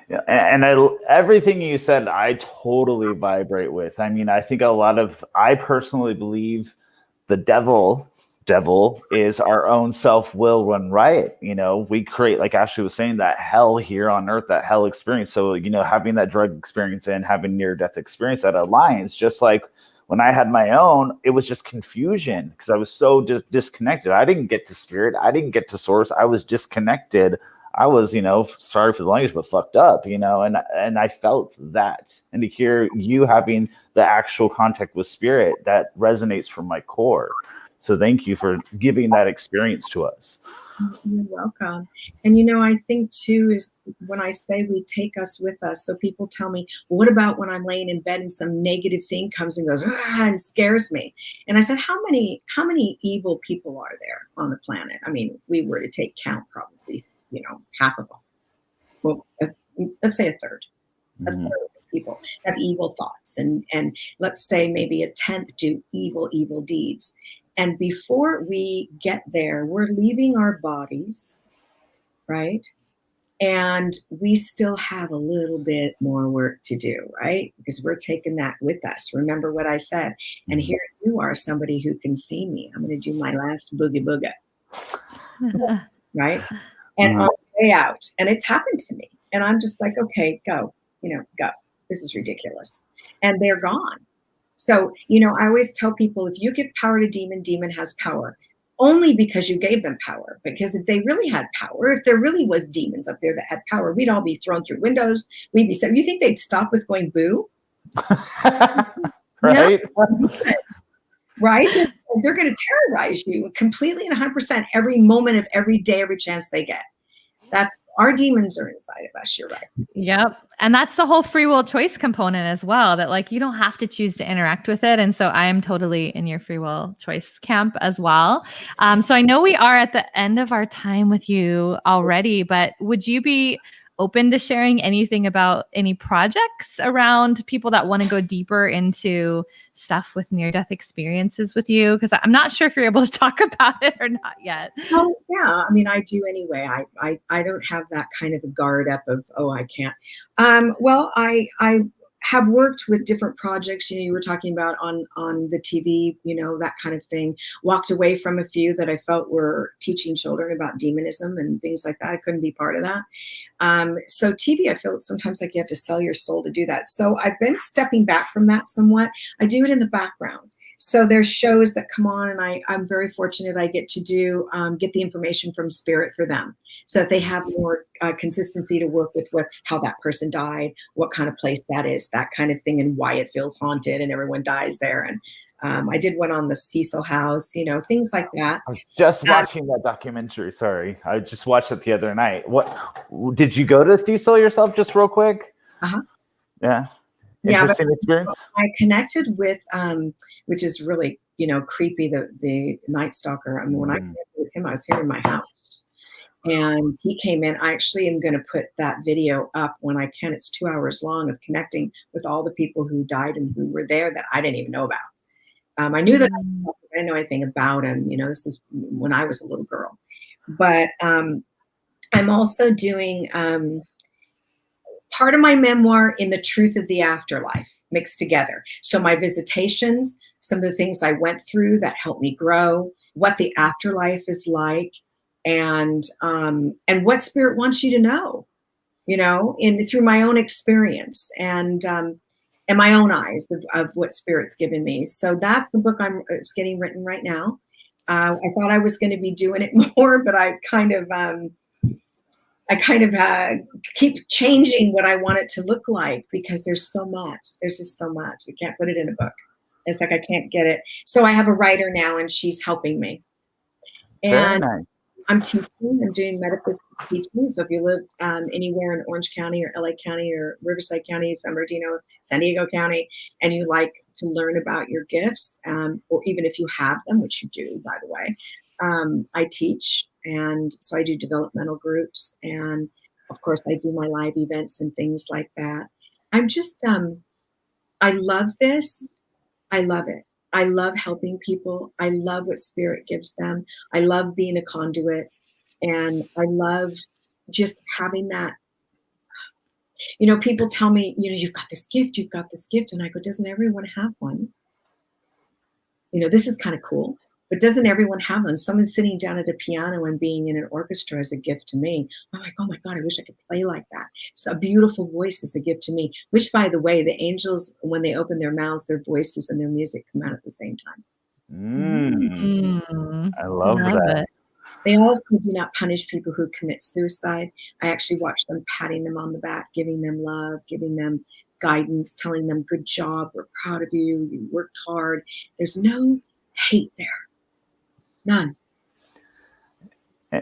Yeah, and everything you said, I totally vibrate with. I mean, I think I personally believe the devil is our own self-will run riot. We create, like Ashley was saying, that hell here on earth, that hell experience. So, having that drug experience and having near-death experience, that aligns. Just like when I had my own, it was just confusion because I was so disconnected. I didn't get to spirit. I didn't get to source. I was disconnected. I was, sorry for the language, but fucked up, and I felt that. And to hear you having the actual contact with spirit, that resonates from my core. So thank you for giving that experience to us. You're welcome. And I think too is when I say we take us with us. So people tell me, well, what about when I'm laying in bed and some negative thing comes and goes and scares me? And I said, how many evil people are there on the planet? I mean, we were to take count, probably half of them. Well, let's say a third. A third of people have evil thoughts, and let's say maybe a tenth do evil deeds. And before we get there, we're leaving our bodies, right? And we still have a little bit more work to do, right? Because we're taking that with us. Remember what I said. And here you are, somebody who can see me. I'm going to do my last boogie booga, right? And on the way out, and it's happened to me. And I'm just like, okay, go, go. This is ridiculous. And they're gone. So, I always tell people, if you give power to demon has power only because you gave them power. Because if they really had power, if there really was demons up there that had power, we'd all be thrown through windows. We'd be said, you think they'd stop with going boo? Right? No. Right? They're going to terrorize you completely and 100% every moment of every day, every chance they get. That's our demons are inside of us. You're right. Yep. And that's the whole free will choice component as well, that like you don't have to choose to interact with it. And so I am totally in your free will choice camp as well. So I know we are at the end of our time with you already, but would you be open to sharing anything about any projects around people that want to go deeper into stuff with near-death experiences with you? Because I'm not sure if you're able to talk about it or not yet. Oh, yeah. I mean, I do anyway. I don't have that kind of a guard up of, I can't. Well, I have worked with different projects, you were talking about on the TV, that kind of thing. Walked away from a few that I felt were teaching children about demonism and things like that. I couldn't be part of that. So TV, I feel sometimes like you have to sell your soul to do that. So I've been stepping back from that somewhat. I do it in the background. So there's shows that come on, and I'm very fortunate I get to get the information from spirit for them so that they have more consistency to work with how that person died, what kind of place that is, that kind of thing, and why it feels haunted and everyone dies there. And I did one on the Cecil House, things like that. I was just watching that documentary. Sorry. I just watched it the other night. What did you go to Cecil yourself just real quick? Uh-huh. Yeah. Interesting experience. I connected with, which is really, creepy, the Night Stalker. I mean, when I connected with him, I was here in my house. And he came in. I actually am going to put that video up when I can. It's 2 hours long of connecting with all the people who died and who were there that I didn't even know about. I knew that I didn't know anything about him. This is when I was a little girl. But I'm also doing part of my memoir in the truth of the afterlife mixed together. So my visitations, some of the things I went through that helped me grow, what the afterlife is like, and what spirit wants you to know, through my own experience and my own eyes of what spirit's given me. So that's the book it's getting written right now. I thought I was going to be doing it more, but I kind of keep changing what I want it to look like because there's so much. There's just so much. I can't put it in a book. It's like I can't get it. So I have a writer now, and she's helping me. And very nice. I'm teaching. I'm doing metaphysical teaching. So if you live anywhere in Orange County or LA County or Riverside County, San Bernardino, San Diego County, and you like to learn about your gifts, or even if you have them, which you do, by the way, I teach. And so I do developmental groups. And of course, I do my live events and things like that. I'm just, I love this. I love it. I love helping people. I love what spirit gives them. I love being a conduit. And I love just having that You know, people tell me, you know, you've got this gift. And I go, doesn't everyone have one? You know, this is kind of cool, but doesn't everyone have one? Someone sitting down at a piano and being in an orchestra is a gift to me. I'm like, oh my God, I wish I could play like that. So a beautiful voice is a gift to me, which, by the way, the angels, when they open their mouths, their voices and their music come out at the same time. I love that. It. They also do not punish people who commit suicide. I actually watch them patting them on the back, giving them love, giving them guidance, telling them, good job, we're proud of you, you worked hard. There's no hate there. None.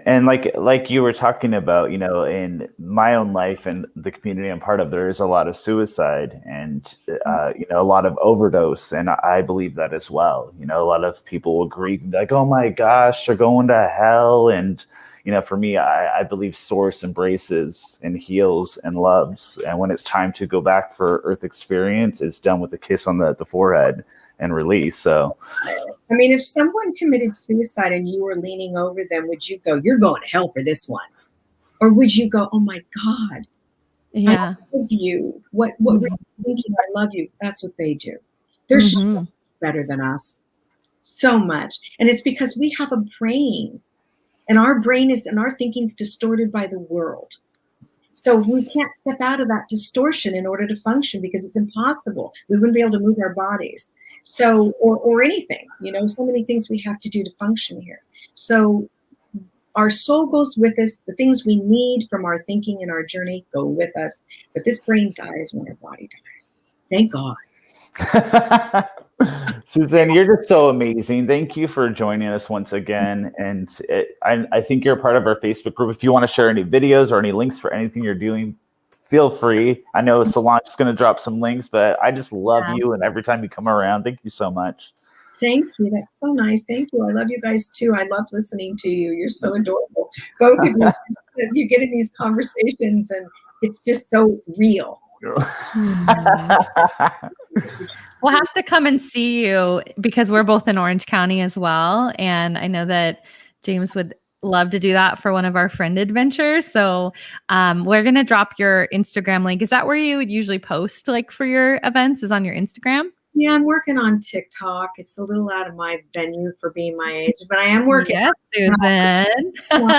And like you were talking about, you know, in my own life and the community I'm part of, there is a lot of suicide and, you know, a lot of overdose. And I believe that as well. You know, a lot of people will grieve and be like, oh my gosh, they're going to hell. And, you know, for me, I believe Source embraces and heals and loves. And when it's time to go back for Earth experience, it's done with a kiss on the forehead and release. So, I mean, if someone committed suicide and you were leaning over them, would you go, you're going to hell for this one? Or would you go, oh my God, yeah, I love you. What were you thinking? I love you. That's what they do. They're so much better than us. So much. And it's because we have a brain, and our brain is, and our thinking's distorted by the world. So we can't step out of that distortion in order to function, because it's impossible. We wouldn't be able to move our bodies. So, or anything, you know, so many things we have to do to function here. So our soul goes with us. The things we need from our thinking and our journey go with us. But this brain dies when our body dies. Thank God. Susan, you're just so amazing. Thank you for joining us once again. And I think you're a part of our Facebook group. If you want to share any videos or any links for anything you're doing, feel free. I know Solange is going to drop some links, but I just love you. And every time you come around, thank you so much. Thank you. That's so nice. Thank you. I love you guys too. I love listening to you. You're so adorable. Both of you. You get in these conversations and it's just so real. We'll have to come and see you because we're both in Orange County as well. And I know that James would love to do that for one of our friend adventures. So we're going to drop your Instagram link. Is that where you would usually post like for your events, is on your Instagram? Yeah, I'm working on TikTok. It's a little out of my venue for being my age, but I am working. Yes,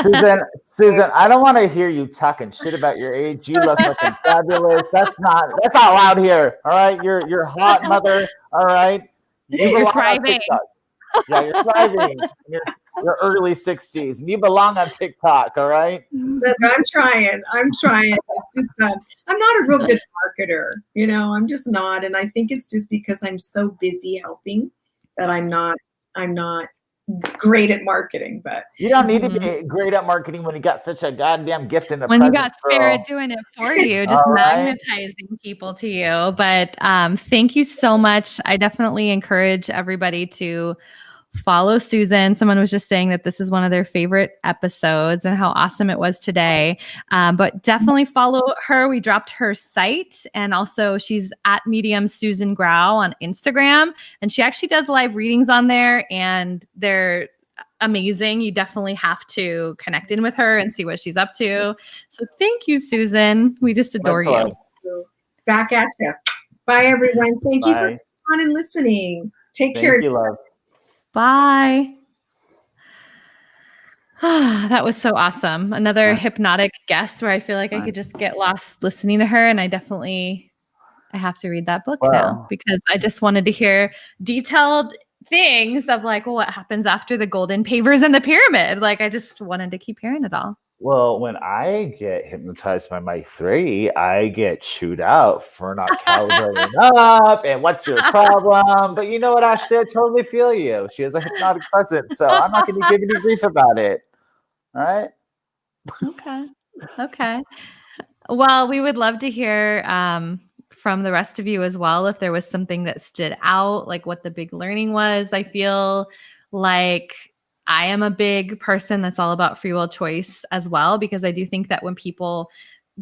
Susan. Susan, I don't want to hear you talking shit about your age. You look looking fabulous. That's not allowed here. All right, you're hot, mother. All right, you're thriving. Yeah, you're thriving. Your early 60s, and you belong on TikTok. All right. I'm trying. It's just I'm not a real good marketer. You know, I'm just not, and I think it's just because I'm so busy helping that I'm not great at marketing. But you don't need to be great at marketing when you got such a goddamn gift in the when present, you got spirit doing it for you, just magnetizing people to you. But thank you so much. I definitely encourage everybody to follow Susan. Someone was just saying that this is one of their favorite episodes and how awesome it was today. But definitely follow her. We dropped her site, and also she's at Medium Susan Grau on Instagram. And she actually does live readings on there, and they're amazing. You definitely have to connect in with her and see what she's up to. So thank you, Susan. We just adore you. Back at you. Bye, everyone. Thank you for coming on and listening. Take care. Thank you, love. Bye. That was so awesome. Another hypnotic guest where I feel like I could just get lost listening to her. And I have to read that book now because I just wanted to hear detailed things of like, well, what happens after the golden pavers and the pyramid? Like, I just wanted to keep hearing it all. Well, when I get hypnotized by my 3, I get chewed out for not calibrating up. And what's your problem? But you know what, Ashley? I totally feel you. She has a hypnotic presence, so I'm not going to give any grief about it. All right? Okay. Well, we would love to hear from the rest of you as well if there was something that stood out, like what the big learning was. I feel like I am a big person that's all about free will choice as well, because I do think that when people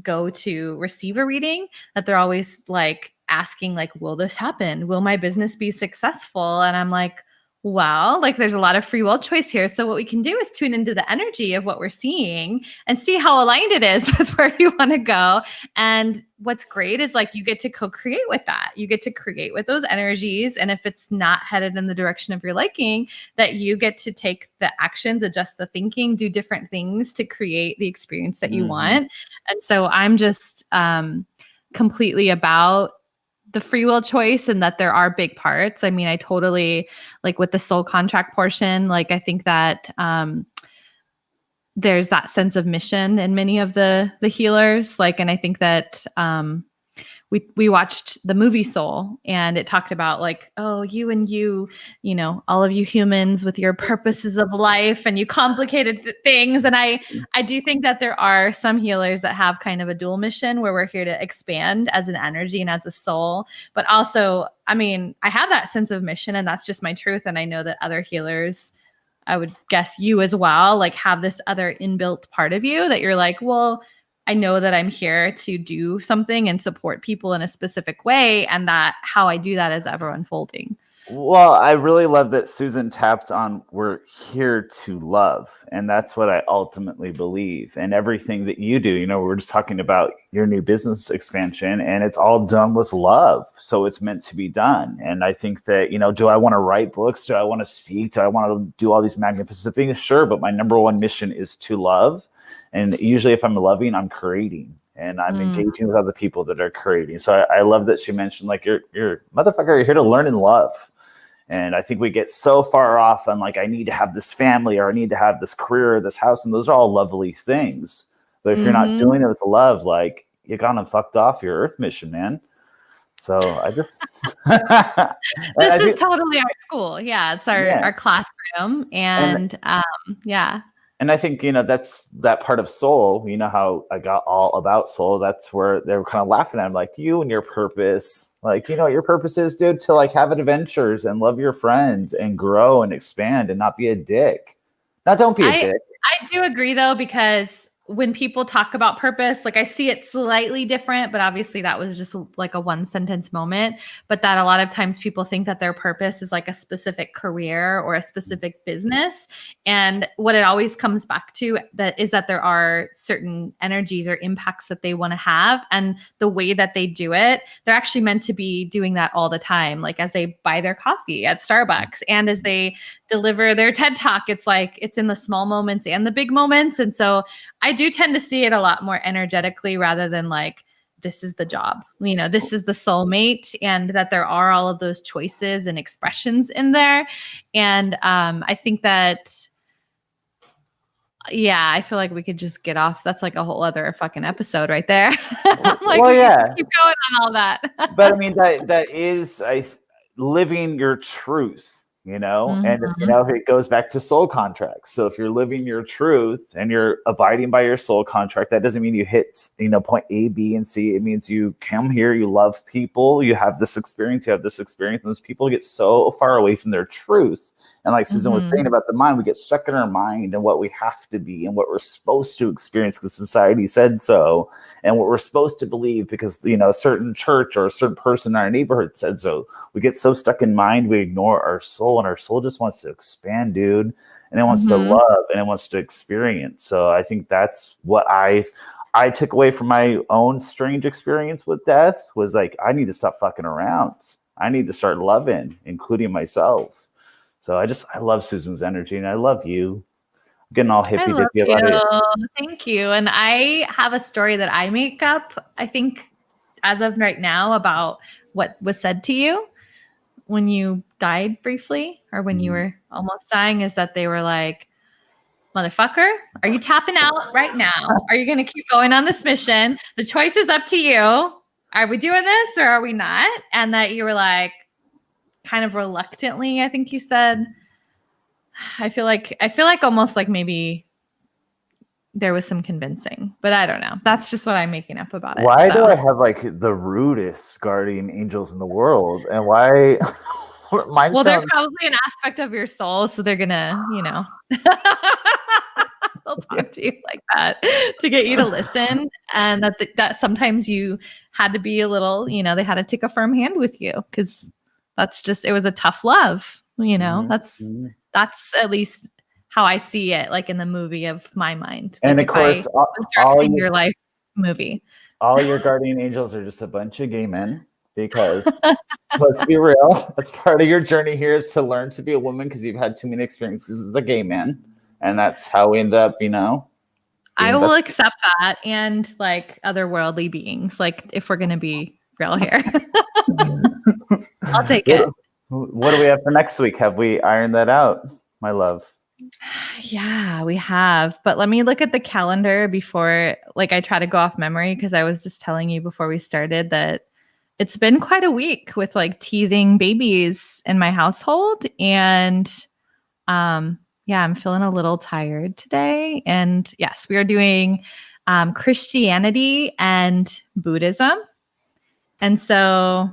go to receive a reading, that they're always like asking, like, will this happen? Will my business be successful? And I'm like, Well, like there's a lot of free will choice here. So what we can do is tune into the energy of what we're seeing and see how aligned it is with where you want to go. And what's great is like you get to co-create with that. You get to create with those energies. And if it's not headed in the direction of your liking, that you get to take the actions, adjust the thinking, do different things to create the experience that you want. And so I'm just completely about the free will choice and that there are big parts. I mean, I totally like with the soul contract portion, like I think that there's that sense of mission in many of the healers. Like, and I think that we watched the movie Soul and it talked about like, oh, you and you know, all of you humans with your purposes of life and you complicated things. And I do think that there are some healers that have kind of a dual mission where we're here to expand as an energy and as a soul. But also, I mean, I have that sense of mission and that's just my truth. And I know that other healers, I would guess you as well, like have this other inbuilt part of you that you're like, well, I know that I'm here to do something and support people in a specific way. And that how I do that is ever unfolding. Well, I really love that Susan tapped on we're here to love. And that's what I ultimately believe. And everything that you do, you know, we're just talking about your new business expansion and it's all done with love. So it's meant to be done. And I think that, you know, do I want to write books? Do I want to speak? Do I want to do all these magnificent things? Sure. But my number one mission is to love. And usually if I'm loving, I'm creating and I'm engaging with other people that are creating. So I love that she mentioned like, you're motherfucker, you're here to learn and love. And I think we get so far off on like, I need to have this family or I need to have this career or this house. And those are all lovely things. But if you're not doing it with love, like you gone and fucked off your earth mission, man. So I just, this is totally our school. Yeah. It's our classroom. And yeah. And I think, you know, that's that part of soul, you know, how I got all about soul. That's where they were kind of laughing at him, like you and your purpose, like, you know, what your purpose is, dude, to like have adventures and love your friends and grow and expand and not be a dick. Now, don't be a dick. I do agree, though, because when people talk about purpose, like I see it slightly different, but obviously that was just like a one sentence moment, but that a lot of times people think that their purpose is like a specific career or a specific business. And what it always comes back to that is that there are certain energies or impacts that they want to have. And the way that they do it, they're actually meant to be doing that all the time. Like as they buy their coffee at Starbucks and as they deliver their TED Talk, it's like, it's in the small moments and the big moments. And so I do tend to see it a lot more energetically rather than like, this is the job, you know, this is the soulmate, and that there are all of those choices and expressions in there. And I think that, yeah, I feel like we could just get off. That's like a whole other fucking episode right there. Like, well, yeah, just keep going on all that. But I mean, that is living your truth. You know, and you know, it goes back to soul contracts. So if you're living your truth and you're abiding by your soul contract, that doesn't mean you hit, you know, point A, B, and C. It means you come here, you love people, you have this experience, and those people get so far away from their truth. And like Susan was saying about the mind, we get stuck in our mind and what we have to be and what we're supposed to experience because society said so, and what we're supposed to believe because, you know, a certain church or a certain person in our neighborhood said so. We get so stuck in mind, we ignore our soul, and our soul just wants to expand, dude. And it wants to love and it wants to experience. So I think that's what I took away from my own strange experience with death was like, I need to stop fucking around. I need to start loving, including myself. So I love Susan's energy and I love you. I'm getting all hippy dippy about it. Thank you. And I have a story that I make up, I think, as of right now about what was said to you when you died briefly or when you were almost dying, is that they were like, motherfucker, are you tapping out right now? Are you going to keep going on this mission? The choice is up to you. Are we doing this or are we not? And that you were like, kind of reluctantly, I think you said, I feel like almost like maybe there was some convincing, but I don't know. That's just what I'm making up about it. Why do I have like the rudest guardian angels in the world? And why? They're probably an aspect of your soul. So they're going to, you know, they'll talk to you like that to get you to listen. And that sometimes you had to be a little, you know, they had to take a firm hand with you because that's just, it was a tough love. You know, that's at least how I see it, like in the movie of my mind. Like And of course, all your life movie. All your guardian angels are just a bunch of gay men, because let's be real, that's part of your journey here, is to learn to be a woman because you've had too many experiences as a gay man. And that's how we end up, I will accept that, and like otherworldly beings, like if we're gonna be real here. I'll take it. What do we have for next week? Have we ironed that out, my love? Yeah, we have. But let me look at the calendar before, like, I try to go off memory, because I was just telling you before we started that it's been quite a week with like teething babies in my household. And yeah, I'm feeling a little tired today. And yes, we are doing Christianity and Buddhism. And so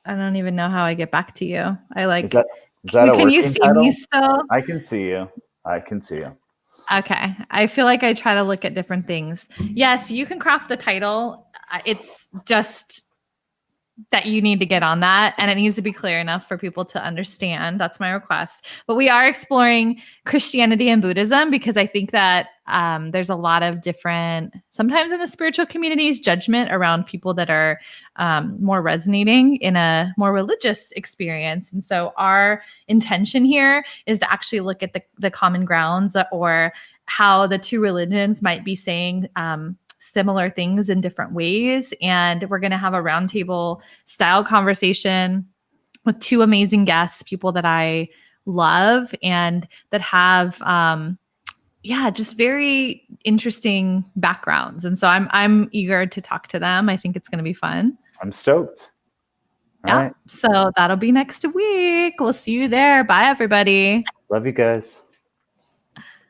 I don't even know how I get back to you. I like, is that can you see title? me still? I can see you. Okay. I feel like I try to look at different things. Yes, you can craft the title. It's just that you need to get on that, and it needs to be clear enough for people to understand. That's my request. But we are exploring Christianity and Buddhism because I think that there's a lot of different, sometimes in the spiritual communities, judgment around people that are more resonating in a more religious experience. And so our intention here is to actually look at the common grounds, or how the two religions might be saying similar things in different ways. And we're going to have a roundtable style conversation with two amazing guests, people that I love and that have, just very interesting backgrounds. And so I'm eager to talk to them. I think it's going to be fun. I'm stoked. All right. So that'll be next week. We'll see you there. Bye, everybody. Love you guys.